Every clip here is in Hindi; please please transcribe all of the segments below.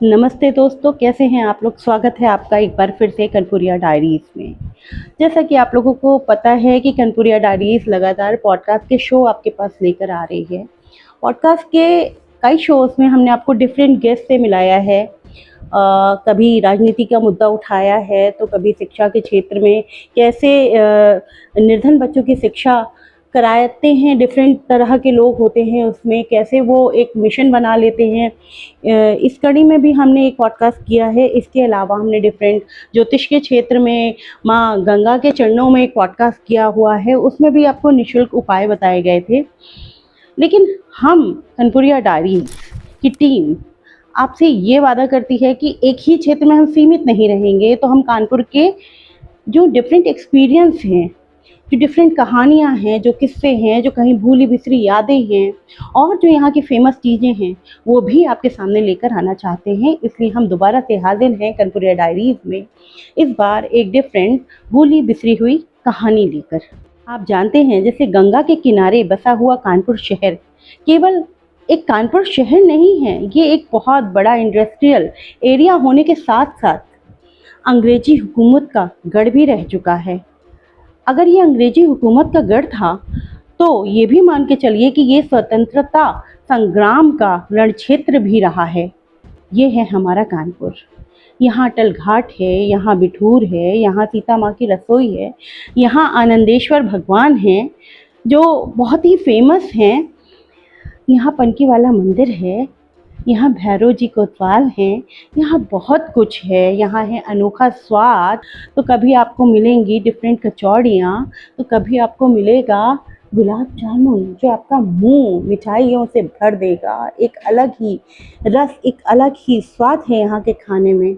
नमस्ते दोस्तों, कैसे हैं आप लोग? स्वागत है आपका एक बार फिर से कनपुरिया डायरीज़ में। जैसा कि आप लोगों को पता है कि कनपुरिया डायरीज़ लगातार पॉडकास्ट के शो आपके पास लेकर आ रही है। पॉडकास्ट के कई शोज़ में हमने आपको डिफरेंट गेस्ट से मिलाया है। कभी राजनीति का मुद्दा उठाया है, तो कभी शिक्षा के क्षेत्र में कैसे निर्धन बच्चों की शिक्षा कराते हैं, डिफरेंट तरह के लोग होते हैं उसमें, कैसे वो एक मिशन बना लेते हैं। इस कड़ी में भी हमने एक पॉडकास्ट किया है। इसके अलावा हमने डिफरेंट ज्योतिष के क्षेत्र में माँ गंगा के चरणों में एक पॉडकास्ट किया हुआ है, उसमें भी आपको निःशुल्क उपाय बताए गए थे। लेकिन हम कनपुरिया डायरीज़ की टीम आपसे ये वादा करती है कि एक ही क्षेत्र में हम सीमित नहीं रहेंगे, तो हम कानपुर के जो डिफरेंट एक्सपीरियंस हैं, जो डिफरेंट कहानियाँ हैं, जो किस्से हैं, जो कहीं भूली बिसरी यादें हैं और जो यहाँ की फ़ेमस चीज़ें हैं, वो भी आपके सामने लेकर आना चाहते हैं। इसलिए हम दोबारा से हाज़िर हैं कनपुरिया डायरीज़ में, इस बार एक डिफरेंट भूली बिसरी हुई कहानी लेकर। आप जानते हैं, जैसे गंगा के किनारे बसा हुआ कानपुर शहर केवल एक कानपुर शहर नहीं है, ये एक बहुत बड़ा इंडस्ट्रियल एरिया होने के साथ-साथ अंग्रेजी हुकूमत का गढ़ भी रह चुका है। अगर ये अंग्रेजी हुकूमत का गढ़ था, तो ये भी मान के चलिए कि ये स्वतंत्रता संग्राम का रणक्षेत्र भी रहा है। ये है हमारा कानपुर। यहाँ अटल घाट है, यहाँ बिठूर है, यहाँ सीता माँ की रसोई है, यहाँ आनंदेश्वर भगवान हैं, जो बहुत ही फ़ेमस हैं। यहाँ पनकी वाला मंदिर है, यहाँ भैरव जी कोतवाल हैं, यहाँ बहुत कुछ है। यहाँ है अनोखा स्वाद, तो कभी आपको मिलेंगी डिफरेंट कचौड़ियाँ, तो कभी आपको मिलेगा गुलाब जामुन, जो आपका मुँह मिठाइयों से भर देगा। एक अलग ही रस, एक अलग ही स्वाद है यहाँ के खाने में।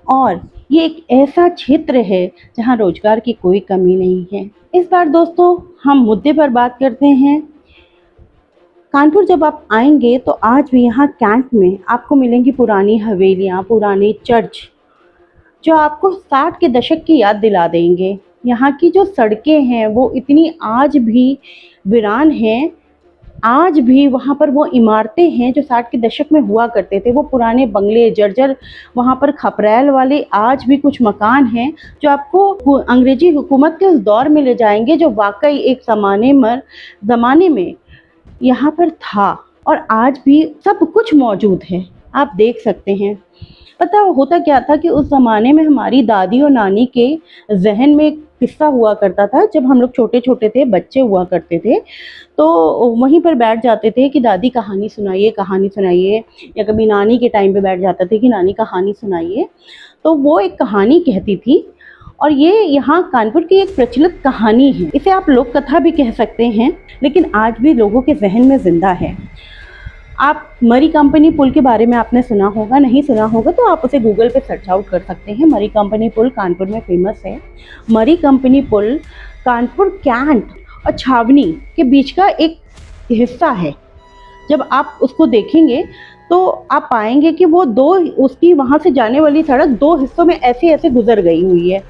और ये एक ऐसा क्षेत्र है जहाँ रोज़गार की कोई कमी नहीं है। इस बार दोस्तों हम मुद्दे पर बात करते हैं। कानपुर जब आप आएंगे तो आज भी यहाँ कैंट में आपको मिलेंगी पुरानी हवेलियाँ, पुराने चर्च, जो आपको 60 के दशक की याद दिला देंगे। यहाँ की जो सड़कें हैं वो इतनी आज भी वीरान हैं। आज भी वहाँ पर वो इमारतें हैं जो 60 के दशक में हुआ करते थे, वो पुराने बंगले जर्जर वहाँ पर खपरैल वाले आज भी कुछ मकान हैं जो आपको अंग्रेजी हुकूमत के उस दौर में ले जाएंगे, जो वाकई एक ज़माने में यहाँ पर था और आज भी सब कुछ मौजूद है। आप देख सकते हैं। पता होता क्या था कि उस ज़माने में हमारी दादी और नानी के ज़हन में एक किस्सा हुआ करता था। जब हम लोग छोटे-छोटे थे, बच्चे हुआ करते थे, तो वहीं पर बैठ जाते थे कि दादी कहानी सुनाइए, या कभी नानी के टाइम पे बैठ जाते थे कि नानी कहानी सुनाइए। तो वो एक कहानी कहती थी और ये यहाँ कानपुर की एक प्रचलित कहानी है। इसे आप लोक कथा भी कह सकते हैं, लेकिन आज भी लोगों के ज़हन में ज़िंदा है। आप मरी कंपनी पुल के बारे में आपने सुना होगा, नहीं सुना होगा तो आप उसे गूगल पे सर्च आउट कर सकते हैं। मरी कंपनी पुल कानपुर में फ़ेमस है। मरी कंपनी पुल कानपुर कैंट और छावनी के बीच का एक हिस्सा है। जब आप उसको देखेंगे तो आप पाएंगे कि वो दो, उसकी वहाँ से जाने वाली सड़क दो हिस्सों में ऐसे-ऐसे गुजर गई हुई है।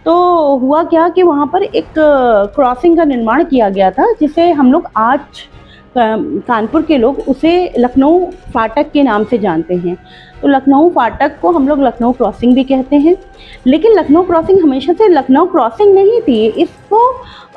तो हुआ क्या कि वहाँ पर एक क्रॉसिंग का निर्माण किया गया था, जिसे हम लोग आज कानपुर के लोग उसे लखनऊ फाटक के नाम से जानते हैं। तो लखनऊ फाटक को हम लोग लखनऊ क्रॉसिंग भी कहते हैं, लेकिन लखनऊ क्रॉसिंग हमेशा से लखनऊ क्रॉसिंग नहीं थी। इसको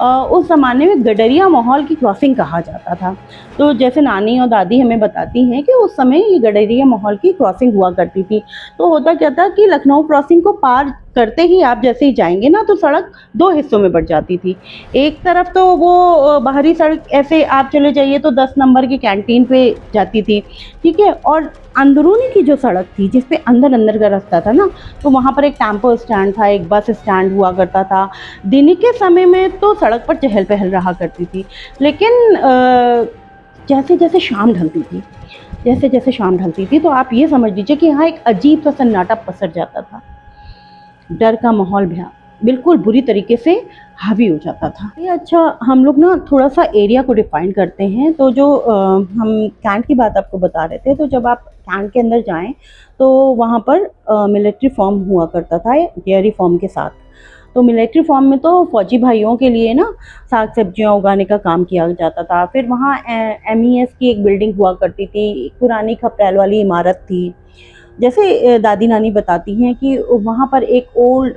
उस ज़माने में गडरिया माहौल की क्रॉसिंग कहा जाता था। तो जैसे नानी और दादी हमें बताती हैं कि उस समय ये गडरिया माहौल की क्रॉसिंग हुआ करती थी। तो होता क्या था कि लखनऊ क्रॉसिंग को पार करते ही आप जैसे ही जाएंगे ना, तो सड़क दो हिस्सों में बँट जाती थी। एक तरफ तो वो बाहरी सड़क ऐसे आप चले जाइए तो 10 नंबर की कैंटीन पे जाती थी, ठीक है। और अंदरूनी की जो सड़क थी, जिस पे अंदर का रास्ता था ना, तो वहाँ पर एक टेम्पो स्टैंड था, एक बस स्टैंड हुआ करता था। दिन के समय में तो सड़क पर चहल पहल रहा करती थी, लेकिन जैसे जैसे शाम ढलती थी तो आप ये समझ लीजिए कि यहाँ एक अजीब सा सन्नाटा पसर जाता था। डर का माहौल भी बिल्कुल बुरी तरीके से हावी हो जाता था। ये अच्छा, हम लोग ना थोड़ा सा एरिया को डिफाइन करते हैं। तो जो हम कैंट की बात आपको बता रहे थे, तो जब आप कैंट के अंदर जाएं तो वहाँ पर मिलिट्री फॉर्म हुआ करता था डेयरी फॉर्म के साथ। तो मिलिट्री फॉर्म में तो फौजी भाइयों के लिए ना साग सब्जियाँ उगाने का काम किया जाता था। फिर वहाँ MES की एक बिल्डिंग हुआ करती थी, पुरानी खपरेल वाली इमारत थी, जैसे दादी नानी बताती हैं कि वहाँ पर एक ओल्ड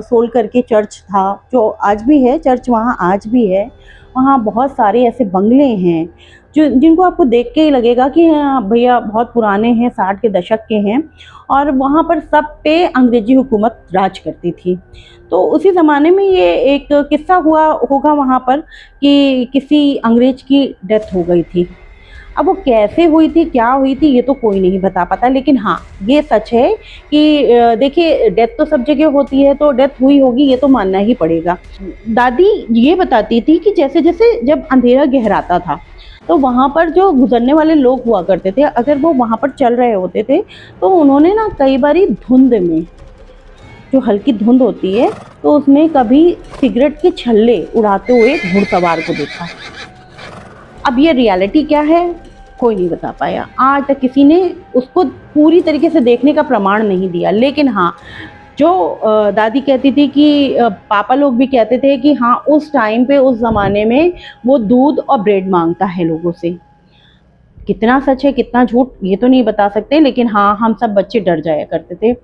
सोल करके चर्च था, जो आज भी है, चर्च वहाँ आज भी है। वहाँ बहुत सारे ऐसे बंगले हैं जो जिनको आपको देख के ही लगेगा कि हाँ भैया बहुत पुराने हैं, 60 के दशक के हैं। और वहाँ पर सब पे अंग्रेजी हुकूमत राज करती थी। तो उसी ज़माने में ये एक किस्सा हुआ होगा वहाँ पर कि किसी अंग्रेज की डेथ हो गई थी। अब वो कैसे हुई थी, क्या हुई थी, ये तो कोई नहीं बता पाता, लेकिन हाँ, ये सच है कि देखिए डेथ तो सब जगह होती है, तो डेथ हुई होगी ये तो मानना ही पड़ेगा। दादी ये बताती थी कि जैसे-जैसे जब अंधेरा गहराता था, तो वहाँ पर जो गुज़रने वाले लोग हुआ करते थे, अगर वो वहाँ पर चल रहे होते थे, तो उन्होंने ना कई बारी धुंध में, जो हल्की धुंध होती है, तो उसमें कभी सिगरेट के छल्ले उड़ाते हुए घुड़सवार को देखा। अब ये रियलिटी क्या है, कोई नहीं बता पाया। आज तक किसी ने उसको पूरी तरीके से देखने का प्रमाण नहीं दिया। लेकिन हाँ, जो दादी कहती थी कि पापा लोग भी कहते थे कि हाँ, उस टाइम पे, उस ज़माने में वो दूध और ब्रेड माँगता है लोगों से। कितना सच है कितना झूठ ये तो नहीं बता सकते, लेकिन हाँ, हम सब बच्चे डर जाया करते थे।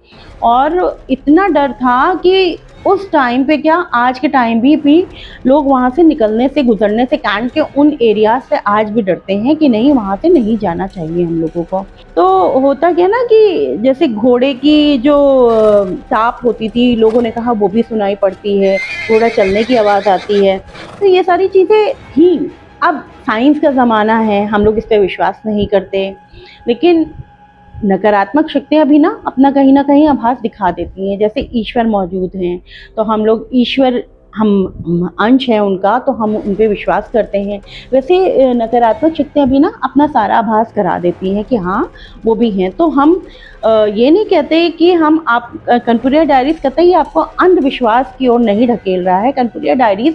और इतना डर था कि उस टाइम पे क्या, आज के टाइम भी लोग वहाँ से निकलने से, गुजरने से, कैंट के उन एरिया से आज भी डरते हैं कि नहीं, वहाँ से नहीं जाना चाहिए हम लोगों को। तो होता क्या ना कि जैसे घोड़े की जो टाप होती थी, लोगों ने कहा वो भी सुनाई पड़ती है, घोड़ा चलने की आवाज़ आती है। तो ये सारी चीज़ें थी। अब साइंस का ज़माना है, हम लोग इस पे विश्वास नहीं करते, लेकिन नकारात्मक शक्तियाँ भी ना अपना कहीं न कहीं आभास दिखा देती हैं। जैसे ईश्वर मौजूद हैं, तो हम लोग ईश्वर, हम अंश हैं उनका, तो हम उन पे विश्वास करते हैं। वैसे नकारात्मक शक्तियाँ भी ना अपना सारा आभास करा देती हैं कि हाँ, वो भी हैं। तो हम ये नहीं कहते कि हम आप कनपुरिया डायरीज़ कतई आपको अंधविश्वास की ओर नहीं ढकेल रहा है। कनपुरिया डायरीज़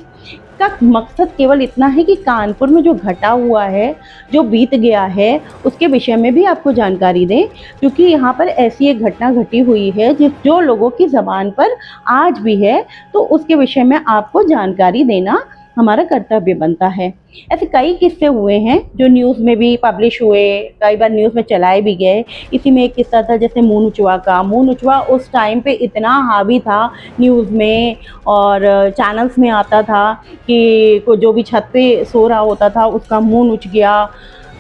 का मकसद केवल इतना है कि कानपुर में जो घटा हुआ है, जो बीत गया है, उसके विषय में भी आपको जानकारी दें, क्योंकि यहाँ पर ऐसी एक घटना घटी हुई है जो लोगों की ज़बान पर आज भी है, तो उसके विषय में आपको जानकारी देना हमारा कर्तव्य बनता है। ऐसे कई किस्से हुए हैं जो न्यूज़ में भी पब्लिश हुए, कई बार न्यूज़ में चलाए भी गए। इसी में एक किस्सा था जैसे मुँह नुचवा का। मुँह नुचवा उस टाइम पे इतना हावी था न्यूज़ में और चैनल्स में आता था कि जो भी छत पे सो रहा होता था उसका मुँह नुच गया।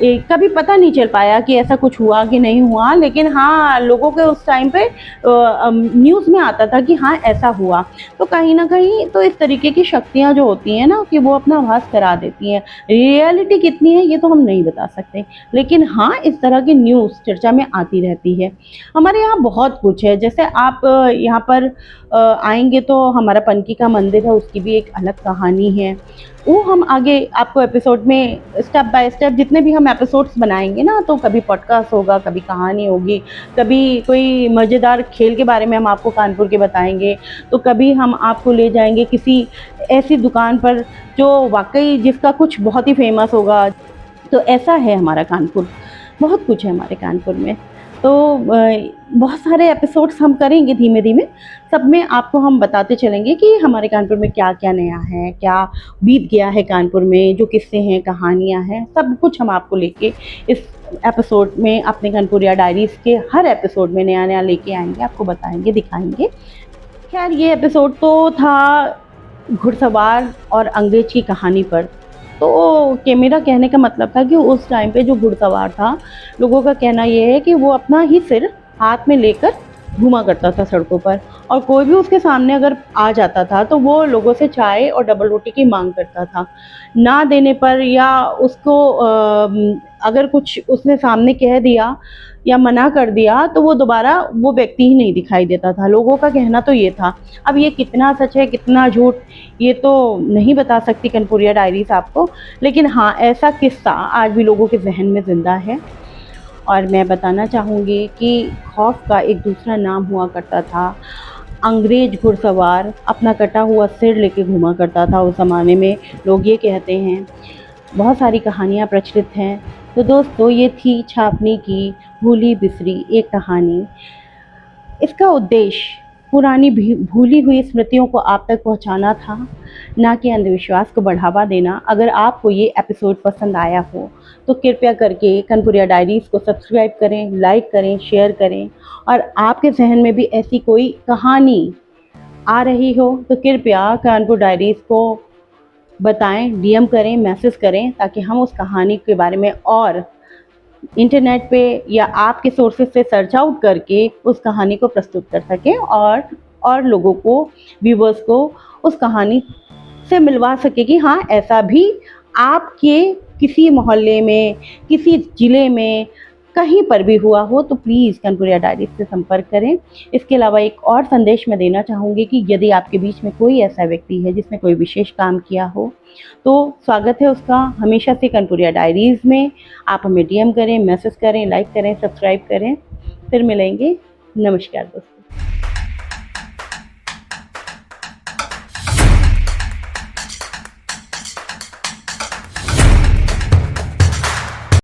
कभी पता नहीं चल पाया कि ऐसा कुछ हुआ कि नहीं हुआ, लेकिन हाँ, लोगों के उस टाइम पे न्यूज़ में आता था कि हाँ, ऐसा हुआ। तो कहीं न कहीं तो इस तरीके की शक्तियाँ जो होती हैं ना, कि वो अपना आभास करा देती हैं। रियलिटी कितनी है ये तो हम नहीं बता सकते, लेकिन हाँ, इस तरह की न्यूज़ चर्चा में आती रहती है। हमारे यहाँ बहुत कुछ है, जैसे आप यहाँ पर आएँगे तो हमारा पनकी का मंदिर है, उसकी भी एक अलग कहानी है। वो हम आगे आपको एपिसोड में स्टेप बाय स्टेप, जितने भी हम एपिसोड्स बनाएँगे ना, तो कभी पॉडकास्ट होगा, कभी कहानी होगी, कभी कोई मज़ेदार खेल के बारे में हम आपको कानपुर के बताएँगे, तो कभी हम आपको ले जाएँगे किसी ऐसी दुकान पर जो वाक़ई जिसका कुछ बहुत ही फ़ेमस होगा। तो ऐसा है हमारा कानपुर, बहुत कुछ है हमारे कानपुर में। तो बहुत सारे एपिसोड्स हम करेंगे धीमे-धीमे, सब में आपको हम बताते चलेंगे कि हमारे कानपुर में क्या-क्या नया है, क्या बीत गया है कानपुर में, जो किस्से हैं, कहानियाँ हैं, सब कुछ हम आपको लेके इस एपिसोड में, अपने कानपुरिया डायरीज़ के हर एपिसोड में नया-नया लेके आएँगे, आपको बताएँगे, दिखाएँगे। खैर ये एपिसोड तो था घुड़सवार और अंग्रेज की कहानी पर। तो कि मेरा कहने का मतलब था कि उस टाइम पे जो घुड़सवार था, लोगों का कहना ये है कि वो अपना ही सिर हाथ में लेकर घूमा करता था सड़कों पर, और कोई भी उसके सामने अगर आ जाता था तो वो लोगों से चाय और डबल रोटी की माँग करता था। ना देने पर या उसको अगर कुछ उसने सामने कह दिया या मना कर दिया तो वो दोबारा वो व्यक्ति ही नहीं दिखाई देता था। लोगों का कहना तो ये था। अब ये कितना सच है कितना झूठ ये तो नहीं बता सकती कनपुरिया डायरीज़ आपको, लेकिन हाँ, ऐसा किस्सा आज भी लोगों के ज़हन में ज़िंदा है। और मैं बताना चाहूँगी कि खौफ का एक दूसरा नाम हुआ करता था। अंग्रेज घुड़सवार अपना कटा हुआ सिर लेके घूमा करता था उस ज़माने में, लोग ये कहते हैं। बहुत सारी कहानियाँ प्रचलित हैं। तो दोस्तों, ये थी छापने की भूली बिसरी एक कहानी। इसका उद्देश्य पुरानी भूली हुई स्मृतियों को आप तक पहुंचाना था, ना कि अंधविश्वास को बढ़ावा देना। अगर आपको ये एपिसोड पसंद आया हो तो कृपया करके कनपुरिया डायरीज़ को सब्सक्राइब करें, लाइक करें, शेयर करें। और आपके जहन में भी ऐसी कोई कहानी आ रही हो तो कृपया कानपुर डायरीज़ को बताएं, डीएम करें, मैसेज करें, ताकि हम उस कहानी के बारे में और इंटरनेट पे या आपके सोर्सेज से सर्च आउट करके उस कहानी को प्रस्तुत कर सकें और लोगों को, व्यूवर्स को उस कहानी से मिलवा सके कि हाँ, ऐसा भी आपके किसी मोहल्ले में, किसी ज़िले में, कहीं पर भी हुआ हो तो प्लीज़ कनपुरिया डायरीज़ से संपर्क करें। इसके अलावा एक और संदेश मैं देना चाहूँगी कि यदि आपके बीच में कोई ऐसा व्यक्ति है जिसने कोई विशेष काम किया हो, तो स्वागत है उसका हमेशा से कनपुरिया डायरीज़ में। आप हमें डीएम करें, मैसेज करें, लाइक करें, सब्सक्राइब करें। फिर मिलेंगे। नमस्कार दोस्तों।